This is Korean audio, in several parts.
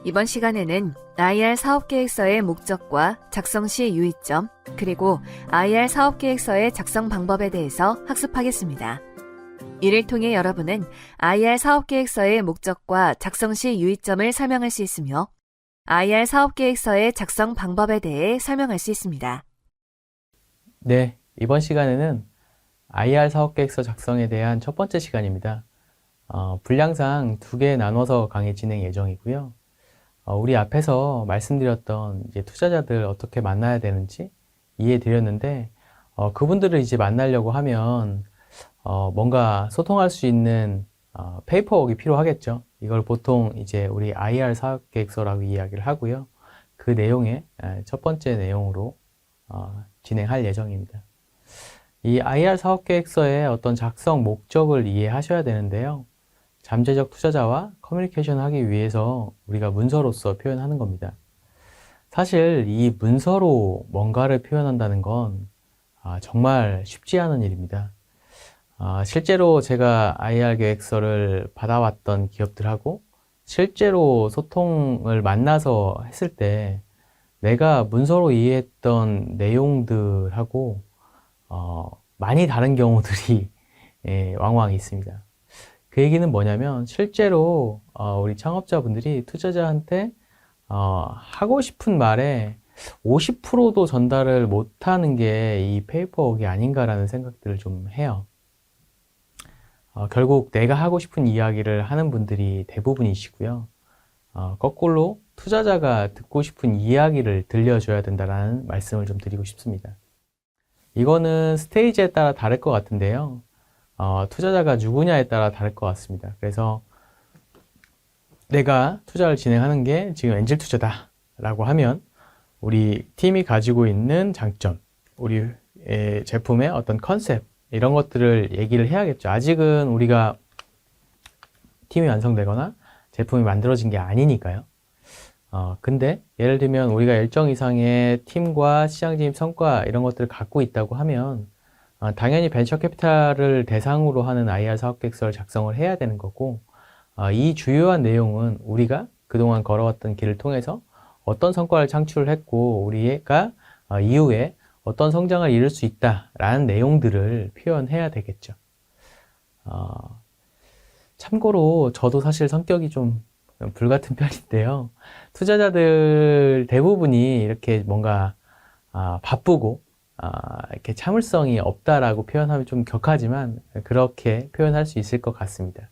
이번 시간에는 IR 사업계획서의 목적과 작성 시 유의점, 그리고 IR 사업계획서의 작성 방법에 대해서 학습하겠습니다. 이를 통해 여러분은 IR 사업계획서의 목적과 작성 시 유의점을 설명할 수 있으며 IR 사업계획서의 작성 방법에 대해 설명할 수 있습니다. 네, 이번 시간에는 IR 사업계획서 작성에 대한 첫 번째 시간입니다. 분량상 2개 나눠서 강의 진행 예정이고요. 우리 앞에서 말씀드렸던 이제 투자자들 어떻게 만나야 되는지 이해드렸는데, 그분들을 이제 만나려고 하면 뭔가 소통할 수 있는 페이퍼웍이 필요하겠죠. 이걸 보통 이제 우리 IR 사업계획서라고 이야기를 하고요. 그 내용의 첫 번째 내용으로 진행할 예정입니다. 이 IR 사업계획서의 어떤 작성 목적을 이해하셔야 되는데요. 잠재적 투자자와 커뮤니케이션 하기 위해서 우리가 문서로서 표현하는 겁니다. 사실 이 문서로 뭔가를 표현한다는 건 정말 쉽지 않은 일입니다. 실제로 제가 IR 계획서를 받아왔던 기업들하고 실제로 소통을 만나서 했을 때 내가 문서로 이해했던 내용들하고 많이 다른 경우들이 왕왕 있습니다. 그 얘기는 뭐냐면 실제로 우리 창업자분들이 투자자한테 하고 싶은 말에 50%도 전달을 못하는 게 이 페이퍼웍이 아닌가라는 생각들을 좀 해요. 결국 내가 하고 싶은 이야기를 하는 분들이 대부분이시고요. 거꾸로 투자자가 듣고 싶은 이야기를 들려줘야 된다는 말씀을 좀 드리고 싶습니다. 이거는 스테이지에 따라 다를 것 같은데요. 투자자가 누구냐에 따라 다를 것 같습니다. 그래서 내가 투자를 진행하는 게 지금 엔젤 투자다 라고 하면 우리 팀이 가지고 있는 장점, 우리 제품의 어떤 컨셉 이런 것들을 얘기를 해야겠죠. 아직은 우리가 팀이 완성되거나 제품이 만들어진 게 아니니까요. 근데 예를 들면 우리가 일정 이상의 팀과 시장 진입 성과 이런 것들을 갖고 있다고 하면 당연히 벤처 캐피탈을 대상으로 하는 IR 사업계획서를 작성을 해야 되는 거고, 이 주요한 내용은 우리가 그동안 걸어왔던 길을 통해서 어떤 성과를 창출했고 우리가 이후에 어떤 성장을 이룰 수 있다라는 내용들을 표현해야 되겠죠. 참고로 저도 사실 성격이 좀 불같은 편인데요. 투자자들 대부분이 이렇게 뭔가 바쁘고 이렇게 참을성이 없다라고 표현하면 좀 격하지만 그렇게 표현할 수 있을 것 같습니다.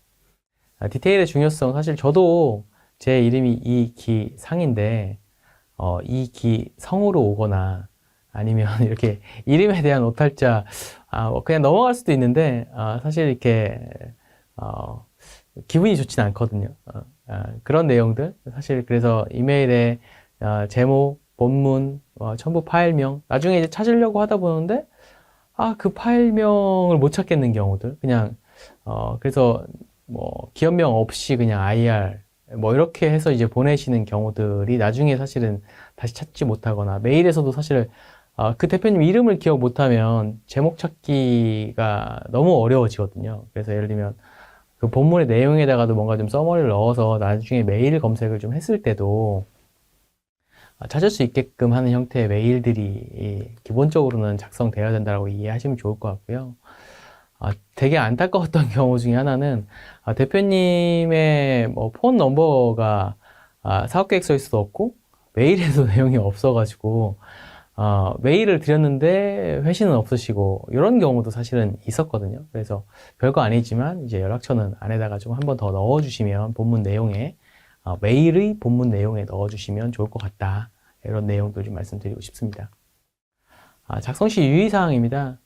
디테일의 중요성, 사실 저도 제 이름이 이기상인데 이기성으로 오거나 아니면 이렇게 이름에 대한 오탈자 그냥 넘어갈 수도 있는데 사실 이렇게 기분이 좋진 않거든요. 그런 내용들 사실 그래서 이메일에 제목, 본문, 첨부 파일명 나중에 이제 찾으려고 하다 보는데 그 파일명을 못 찾겠는 경우들 그냥 그래서 뭐 기업명 없이 그냥 IR 뭐 이렇게 해서 이제 보내시는 경우들이 나중에 사실은 다시 찾지 못하거나 메일에서도 사실 그 대표님 이름을 기억 못하면 제목 찾기가 너무 어려워지거든요. 그래서 예를 들면 그 본문의 내용에다가도 뭔가 좀 서머리를 넣어서 나중에 메일 검색을 좀 했을 때도 찾을 수 있게끔 하는 형태의 메일들이 기본적으로는 작성되어야 된다고 이해하시면 좋을 것 같고요. 되게 안타까웠던 경우 중에 하나는 대표님의 뭐 폰 넘버가 사업계획서일 수도 없고 메일에도 내용이 없어가지고 메일을 드렸는데 회신은 없으시고 이런 경우도 사실은 있었거든요. 그래서 별거 아니지만 이제 연락처는 안에다가 좀 한 번 더 넣어주시면 본문 내용에 메일의 본문 내용에 넣어주시면 좋을 것 같다. 이런 내용들 좀 말씀드리고 싶습니다. 작성 시 유의사항입니다.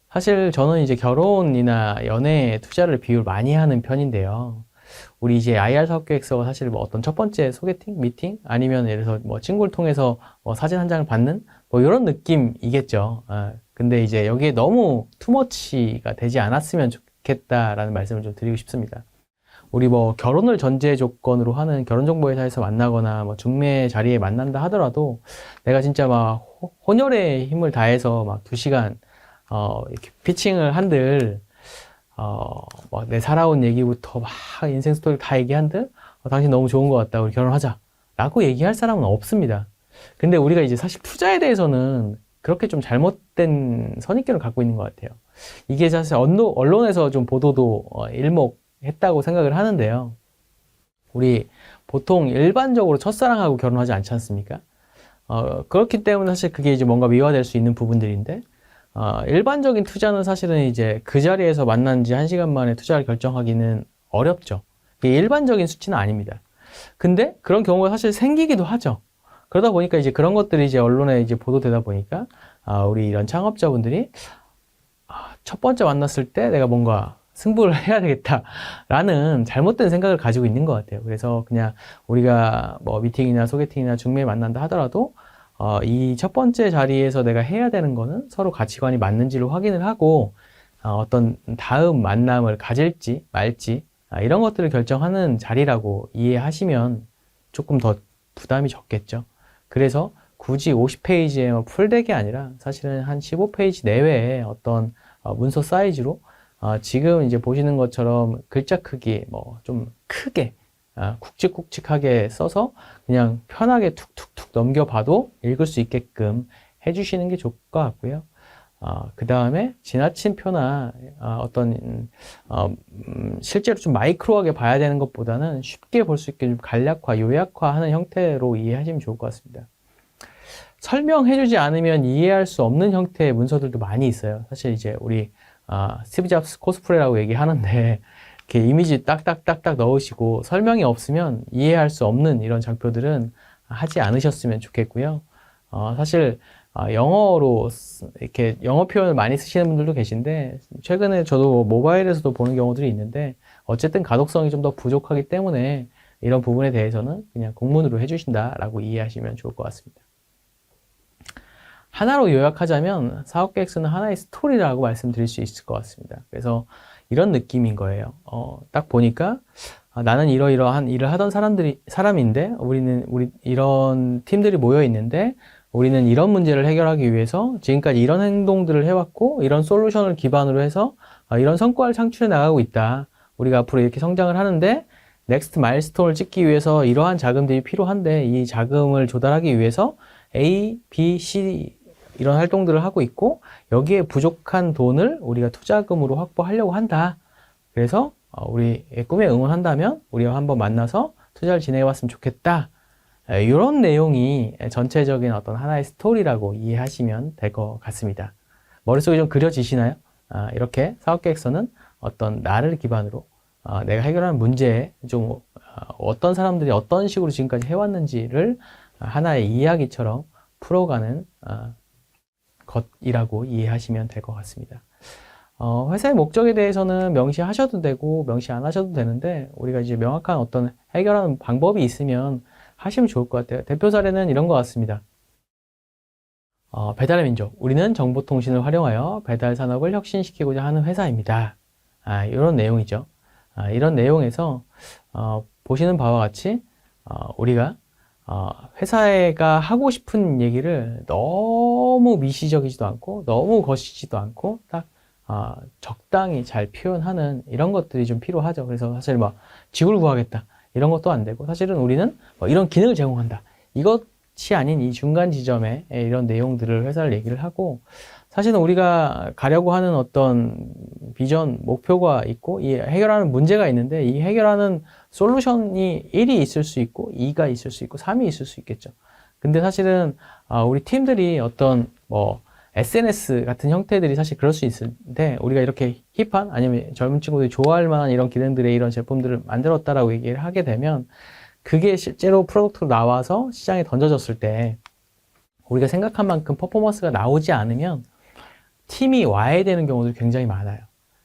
사실 저는 이제 결혼이나 연애에 투자를 비율 많이 하는 편인데요. 우리 이제 IR 사업계획서가 사실 뭐 어떤 첫 번째 소개팅, 미팅, 아니면 예를 들어서 뭐 친구를 통해서 뭐 사진 한 장을 받는 뭐 이런 느낌이겠죠. 근데 이제 여기에 너무 투머치가 되지 않았으면 좋겠다라는 말씀을 좀 드리고 싶습니다. 우리 뭐 결혼을 전제 조건으로 하는 결혼정보회사에서 만나거나 뭐 중매 자리에 만난다 하더라도 내가 진짜 막 혼혈의 힘을 다해서 막 2시간 이렇게 피칭을 한들 내 살아온 얘기부터 막 인생 스토리 다 얘기한들 당신 너무 좋은 것 같다 우리 결혼하자 라고 얘기할 사람은 없습니다. 근데 우리가 이제 사실 투자에 대해서는 그렇게 좀 잘못된 선입견을 갖고 있는 것 같아요. 이게 사실 언론에서 좀 보도도 일목했다고 생각을 하는데요. 우리 보통 일반적으로 첫사랑하고 결혼하지 않지 않습니까? 그렇기 때문에 사실 그게 이제 뭔가 미화될 수 있는 부분들인데, 일반적인 투자는 사실은 이제 그 자리에서 만난 지 1시간 만에 투자를 결정하기는 어렵죠. 이게 일반적인 수치는 아닙니다. 근데 그런 경우가 사실 생기기도 하죠. 그러다 보니까 이제 그런 것들이 이제 언론에 이제 보도되다 보니까, 우리 이런 창업자분들이, 첫 번째 만났을 때 내가 뭔가 승부를 해야 되겠다라는 잘못된 생각을 가지고 있는 것 같아요. 그래서 그냥 우리가 뭐 미팅이나 소개팅이나 중매에 만난다 하더라도, 이 첫 번째 자리에서 내가 해야 되는 거는 서로 가치관이 맞는지를 확인을 하고, 어떤 다음 만남을 가질지 말지, 이런 것들을 결정하는 자리라고 이해하시면 조금 더 부담이 적겠죠. 그래서 굳이 50페이지의 풀덱이 아니라 사실은 한 15페이지 내외의 어떤 문서 사이즈로 지금 이제 보시는 것처럼 글자 크기 뭐 좀 크게 굵직굵직하게 써서 그냥 편하게 툭툭툭 넘겨봐도 읽을 수 있게끔 해주시는 게 좋을 것 같고요. 그 다음에 지나친 표나 실제로 좀 마이크로하게 봐야 되는 것보다는 쉽게 볼 수 있게 좀 간략화, 요약화하는 형태로 이해하시면 좋을 것 같습니다. 설명해주지 않으면 이해할 수 없는 형태의 문서들도 많이 있어요. 사실 이제 우리 스티브 잡스 코스프레라고 얘기하는데 이렇게 이미지 딱딱딱딱 넣으시고 설명이 없으면 이해할 수 없는 이런 장표들은 하지 않으셨으면 좋겠고요. 사실 영어로 이렇게 영어 표현을 많이 쓰시는 분들도 계신데 최근에 저도 모바일에서도 보는 경우들이 있는데 어쨌든 가독성이 좀 더 부족하기 때문에 이런 부분에 대해서는 그냥 공문으로 해주신다라고 이해하시면 좋을 것 같습니다. 하나로 요약하자면 사업계획서는 하나의 스토리라고 말씀드릴 수 있을 것 같습니다. 그래서 이런 느낌인 거예요. 딱 보니까 나는 이러이러한 일을 하던 사람인데 우리 이런 팀들이 모여 있는데 우리는 이런 문제를 해결하기 위해서 지금까지 이런 행동들을 해왔고 이런 솔루션을 기반으로 해서 이런 성과를 창출해 나가고 있다. 우리가 앞으로 이렇게 성장을 하는데 넥스트 마일스톤을 찍기 위해서 이러한 자금들이 필요한데 이 자금을 조달하기 위해서 A, B, C 이런 활동들을 하고 있고 여기에 부족한 돈을 우리가 투자금으로 확보하려고 한다. 그래서 우리 꿈에 응원한다면 우리와 한번 만나서 투자를 진행해 봤으면 좋겠다. 이런 내용이 전체적인 어떤 하나의 스토리라고 이해하시면 될 것 같습니다. 머릿속에 좀 그려지시나요? 이렇게 사업계획서는 어떤 나를 기반으로 내가 해결하는 문제에 좀 어떤 사람들이 어떤 식으로 지금까지 해왔는지를 하나의 이야기처럼 풀어가는 것이라고 이해하시면 될 것 같습니다. 회사의 목적에 대해서는 명시하셔도 되고 명시 안 하셔도 되는데 우리가 이제 명확한 어떤 해결하는 방법이 있으면 하시면 좋을 것 같아요. 대표 사례는 이런 것 같습니다. 배달의 민족. 우리는 정보통신을 활용하여 배달 산업을 혁신시키고자 하는 회사입니다. 이런 내용이죠. 이런 내용에서 보시는 바와 같이 우리가 회사가 하고 싶은 얘기를 너무 미시적이지도 않고 너무 거시지도 않고 딱 적당히 잘 표현하는 이런 것들이 좀 필요하죠. 그래서 사실 막 지구를 구하겠다 이런 것도 안 되고 사실은 우리는 이런 기능을 제공한다 이것이 아닌 이 중간 지점에 이런 내용들을 회사를 얘기를 하고 사실은 우리가 가려고 하는 어떤 비전, 목표가 있고 이 해결하는 문제가 있는데 이 해결하는 솔루션이 1이 있을 수 있고 2가 있을 수 있고 3이 있을 수 있겠죠. 근데 사실은 우리 팀들이 어떤 SNS 같은 형태들이 사실 그럴 수 있는데 우리가 이렇게 힙한 아니면 젊은 친구들이 좋아할 만한 이런 기능들의 이런 제품들을 만들었다라고 얘기를 하게 되면 그게 실제로 프로덕트로 나와서 시장에 던져졌을 때 우리가 생각한 만큼 퍼포먼스가 나오지 않으면 팀이 와야 되는 경우도 굉장히 많아요.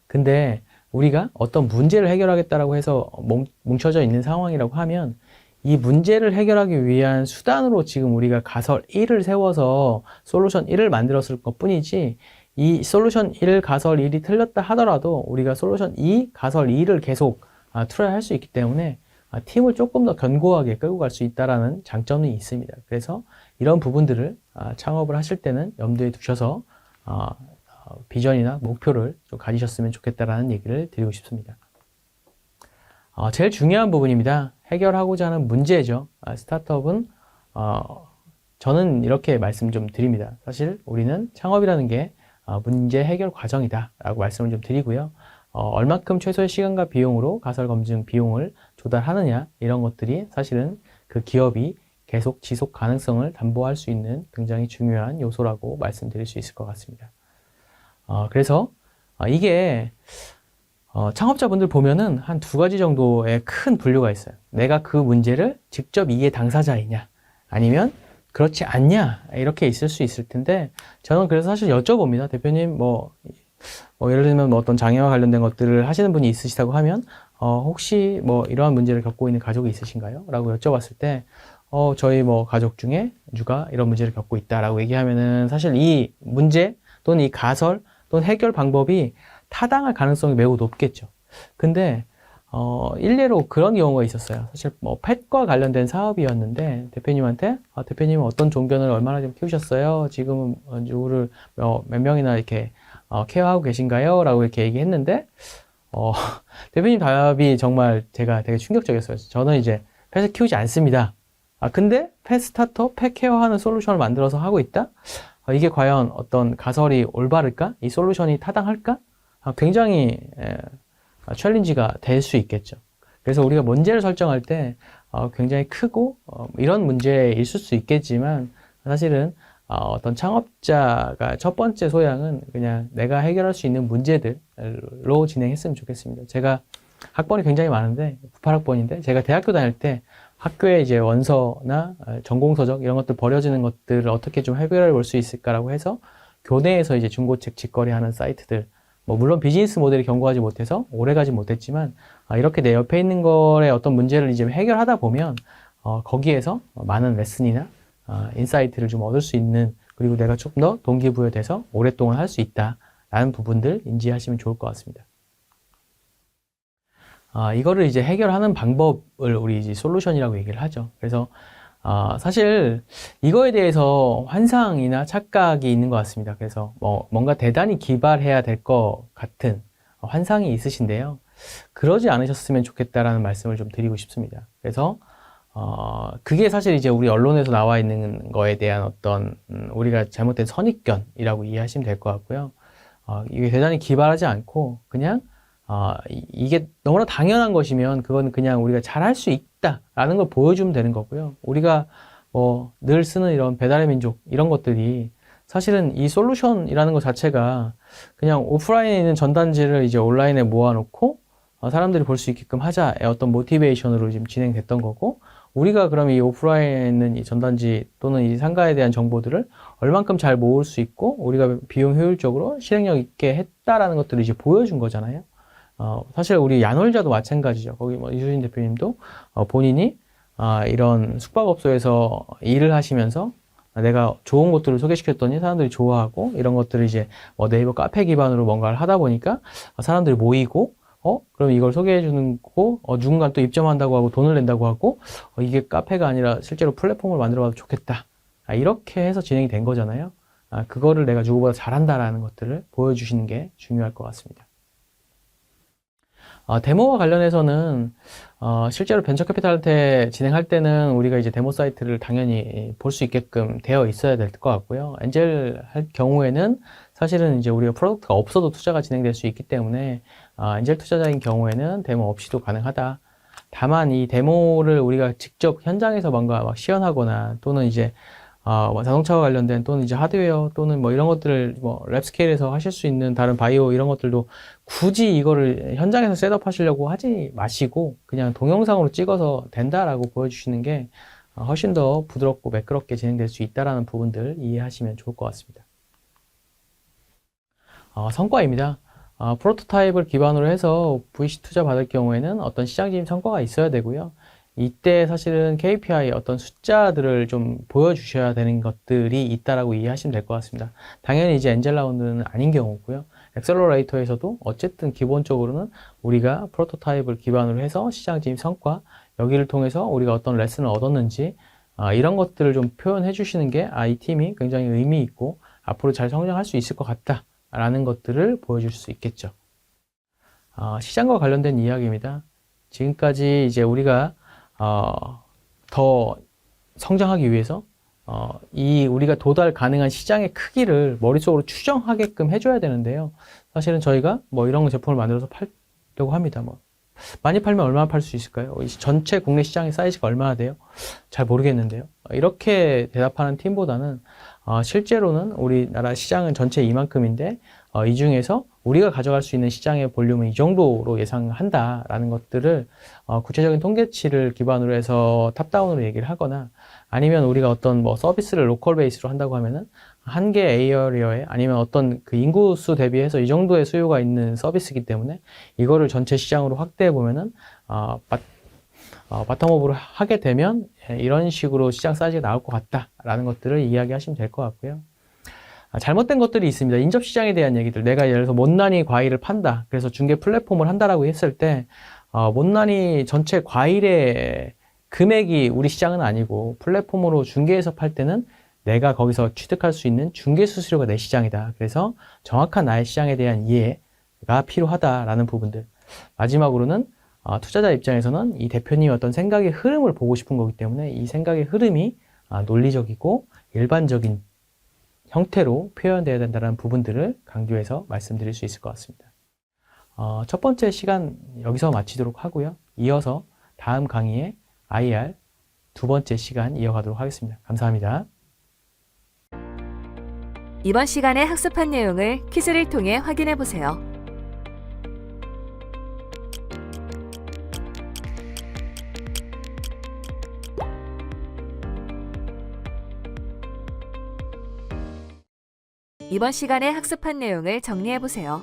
근데 우리가 어떤 문제를 해결하겠다라고 해서 뭉쳐져 있는 상황이라고 하면 이 문제를 해결하기 위한 수단으로 지금 우리가 가설 1을 세워서 솔루션 1을 만들었을 것 뿐이지 이 솔루션 1, 가설 1이 틀렸다 하더라도 우리가 솔루션 2, 가설 2를 계속 트라이할 수 있기 때문에 팀을 조금 더 견고하게 끌고 갈 수 있다는 장점이 있습니다. 그래서 이런 부분들을 창업을 하실 때는 염두에 두셔서 비전이나 목표를 좀 가지셨으면 좋겠다라는 얘기를 드리고 싶습니다. 제일 중요한 부분입니다. 해결하고자 하는 문제죠. 스타트업은 저는 이렇게 말씀 좀 드립니다. 사실 우리는 창업이라는 게 문제 해결 과정이다 라고 말씀을 좀 드리고요. 얼만큼 최소의 시간과 비용으로 가설 검증 비용을 조달하느냐 이런 것들이 사실은 그 기업이 계속 지속 가능성을 담보할 수 있는 굉장히 중요한 요소라고 말씀드릴 수 있을 것 같습니다. 그래서 이게 창업자분들 보면은 한 두 가지 정도의 큰 분류가 있어요. 내가 그 문제를 직접 이해 당사자이냐 아니면 그렇지 않냐 이렇게 있을 수 있을 텐데 저는 그래서 사실 여쭤봅니다. 대표님 예를 들면 어떤 장애와 관련된 것들을 하시는 분이 있으시다고 하면 혹시 이러한 문제를 겪고 있는 가족이 있으신가요? 라고 여쭤봤을 때 저희 가족 중에 누가 이런 문제를 겪고 있다라고 얘기하면은 사실 이 문제 또는 이 가설 또는 해결 방법이 타당할 가능성이 매우 높겠죠. 근데 일례로 그런 경우가 있었어요. 사실 펫과 관련된 사업이었는데 대표님한테 대표님은 어떤 종견을 얼마나 좀 키우셨어요? 지금 누구를 몇 명이나 이렇게 케어하고 계신가요? 라고 이렇게 얘기했는데 대표님 답이 정말 제가 되게 충격적이었어요. 저는 이제 펫을 키우지 않습니다. 근데 펫 스타터, 펫 케어하는 솔루션을 만들어서 하고 있다? 이게 과연 어떤 가설이 올바를까? 이 솔루션이 타당할까? 굉장히 챌린지가 될 수 있겠죠. 그래서 우리가 문제를 설정할 때 굉장히 크고 이런 문제일 수 있겠지만 사실은 어떤 창업자가 첫 번째 소양은 그냥 내가 해결할 수 있는 문제들로 진행했으면 좋겠습니다. 제가 학번이 굉장히 많은데 98학번인데 제가 대학교 다닐 때 학교에 이제 원서나 전공서적 이런 것들 버려지는 것들을 어떻게 좀 해결해 볼 수 있을까라고 해서 교내에서 이제 중고책 직거래하는 사이트들 물론 비즈니스 모델이 견고하지 못해서 오래가지 못했지만 이렇게 내 옆에 있는 거에 어떤 문제를 이제 해결하다 보면 거기에서 많은 레슨이나 인사이트를 좀 얻을 수 있는 그리고 내가 조금 더 동기부여돼서 오랫동안 할 수 있다라는 부분들 인지하시면 좋을 것 같습니다. 이거를 이제 해결하는 방법을 우리 이제 솔루션이라고 얘기를 하죠. 그래서 사실 이거에 대해서 환상이나 착각이 있는 것 같습니다. 그래서 뭔가 대단히 기발해야 될 것 같은 환상이 있으신데요. 그러지 않으셨으면 좋겠다라는 말씀을 좀 드리고 싶습니다. 그래서 그게 사실 이제 우리 언론에서 나와 있는 거에 대한 어떤 우리가 잘못된 선입견이라고 이해하시면 될 것 같고요. 이게 대단히 기발하지 않고 그냥 이게 너무나 당연한 것이면 그건 그냥 우리가 잘할 수 있다라는 걸 보여주면 되는 거고요. 우리가 늘 쓰는 이런 배달의 민족 이런 것들이 사실은 이 솔루션이라는 것 자체가 그냥 오프라인에 있는 전단지를 이제 온라인에 모아놓고 사람들이 볼 수 있게끔 하자의 어떤 모티베이션으로 지금 진행됐던 거고 우리가 그럼 이 오프라인에 있는 이 전단지 또는 이 상가에 대한 정보들을 얼만큼 잘 모을 수 있고 우리가 비용 효율적으로 실행력 있게 했다라는 것들을 이제 보여준 거잖아요. 사실 우리 야놀자도 마찬가지죠. 거기 이수진 대표님도 본인이 이런 숙박업소에서 일을 하시면서 내가 좋은 것들을 소개시켰더니 사람들이 좋아하고 이런 것들을 이제 네이버 카페 기반으로 뭔가를 하다 보니까 사람들이 모이고 그럼 이걸 소개해 주는 거 누군가 또 입점한다고 하고 돈을 낸다고 하고 이게 카페가 아니라 실제로 플랫폼을 만들어 봐도 좋겠다. 이렇게 해서 진행이 된 거잖아요. 그거를 내가 누구보다 잘한다라는 것들을 보여주시는 게 중요할 것 같습니다. 데모와 관련해서는 실제로 벤처 캐피탈한테 진행할 때는 우리가 이제 데모 사이트를 당연히 볼 수 있게끔 되어 있어야 될 것 같고요. 엔젤 할 경우에는 사실은 이제 우리가 프로덕트가 없어도 투자가 진행될 수 있기 때문에 엔젤 투자자인 경우에는 데모 없이도 가능하다. 다만 이 데모를 우리가 직접 현장에서 뭔가 막 시연하거나 또는 이제 자동차와 관련된 또는 이제 하드웨어 또는 이런 것들을 랩 스케일에서 하실 수 있는 다른 바이오 이런 것들도 굳이 이거를 현장에서 셋업 하시려고 하지 마시고 그냥 동영상으로 찍어서 된다라고 보여주시는 게 훨씬 더 부드럽고 매끄럽게 진행될 수 있다라는 부분들 이해하시면 좋을 것 같습니다. 성과입니다. 프로토타입을 기반으로 해서 VC 투자 받을 경우에는 어떤 시장 진입 성과가 있어야 되고요. 이때 사실은 KPI 어떤 숫자들을 좀 보여주셔야 되는 것들이 있다라고 이해하시면 될 것 같습니다. 당연히 이제 엔젤 라운드는 아닌 경우고요. 엑셀러레이터에서도 어쨌든 기본적으로는 우리가 프로토타입을 기반으로 해서 시장 진입 성과 여기를 통해서 우리가 어떤 레슨을 얻었는지 이런 것들을 좀 표현해 주시는 게 이 팀이 굉장히 의미 있고 앞으로 잘 성장할 수 있을 것 같다 라는 것들을 보여줄 수 있겠죠. 시장과 관련된 이야기입니다. 지금까지 이제 우리가 더 성장하기 위해서 이 우리가 도달 가능한 시장의 크기를 머릿속으로 추정하게끔 해줘야 되는데요. 사실은 저희가 뭐 이런 제품을 만들어서 팔려고 합니다. 뭐 많이 팔면 얼마나 팔 수 있을까요? 전체 국내 시장의 사이즈가 얼마나 돼요? 잘 모르겠는데요. 이렇게 대답하는 팀보다는 실제로는 우리나라 시장은 전체 이만큼인데 이 중에서 우리가 가져갈 수 있는 시장의 볼륨은 이 정도로 예상한다라는 것들을 구체적인 통계치를 기반으로 해서 탑다운으로 얘기를 하거나 아니면 우리가 어떤 뭐 서비스를 로컬 베이스로 한다고 하면은 한 개 에이어리어에 아니면 어떤 그 인구수 대비해서 이 정도의 수요가 있는 서비스이기 때문에 이거를 전체 시장으로 확대해 보면은 바텀업으로 하게 되면 이런 식으로 시장 사이즈가 나올 것 같다라는 것들을 이야기하시면 될 것 같고요. 잘못된 것들이 있습니다. 인접시장에 대한 얘기들. 내가 예를 들어서 못난이 과일을 판다. 그래서 중개 플랫폼을 한다라고 했을 때 못난이 전체 과일의 금액이 우리 시장은 아니고 플랫폼으로 중개해서 팔 때는 내가 거기서 취득할 수 있는 중개 수수료가 내 시장이다. 그래서 정확한 나의 시장에 대한 이해가 필요하다라는 부분들. 마지막으로는 투자자 입장에서는 이 대표님의 어떤 생각의 흐름을 보고 싶은 거기 때문에 이 생각의 흐름이 논리적이고 일반적인 형태로 표현되어야 된다는 부분들을 강조해서 말씀드릴 수 있을 것 같습니다. 첫 번째 시간 여기서 마치도록 하고요. 이어서 다음 강의에 IR 두 번째 시간 이어가도록 하겠습니다. 감사합니다. 이번 시간에 학습한 내용을 퀴즈를 통해 확인해 보세요. 이번 시간에 학습한 내용을 정리해 보세요.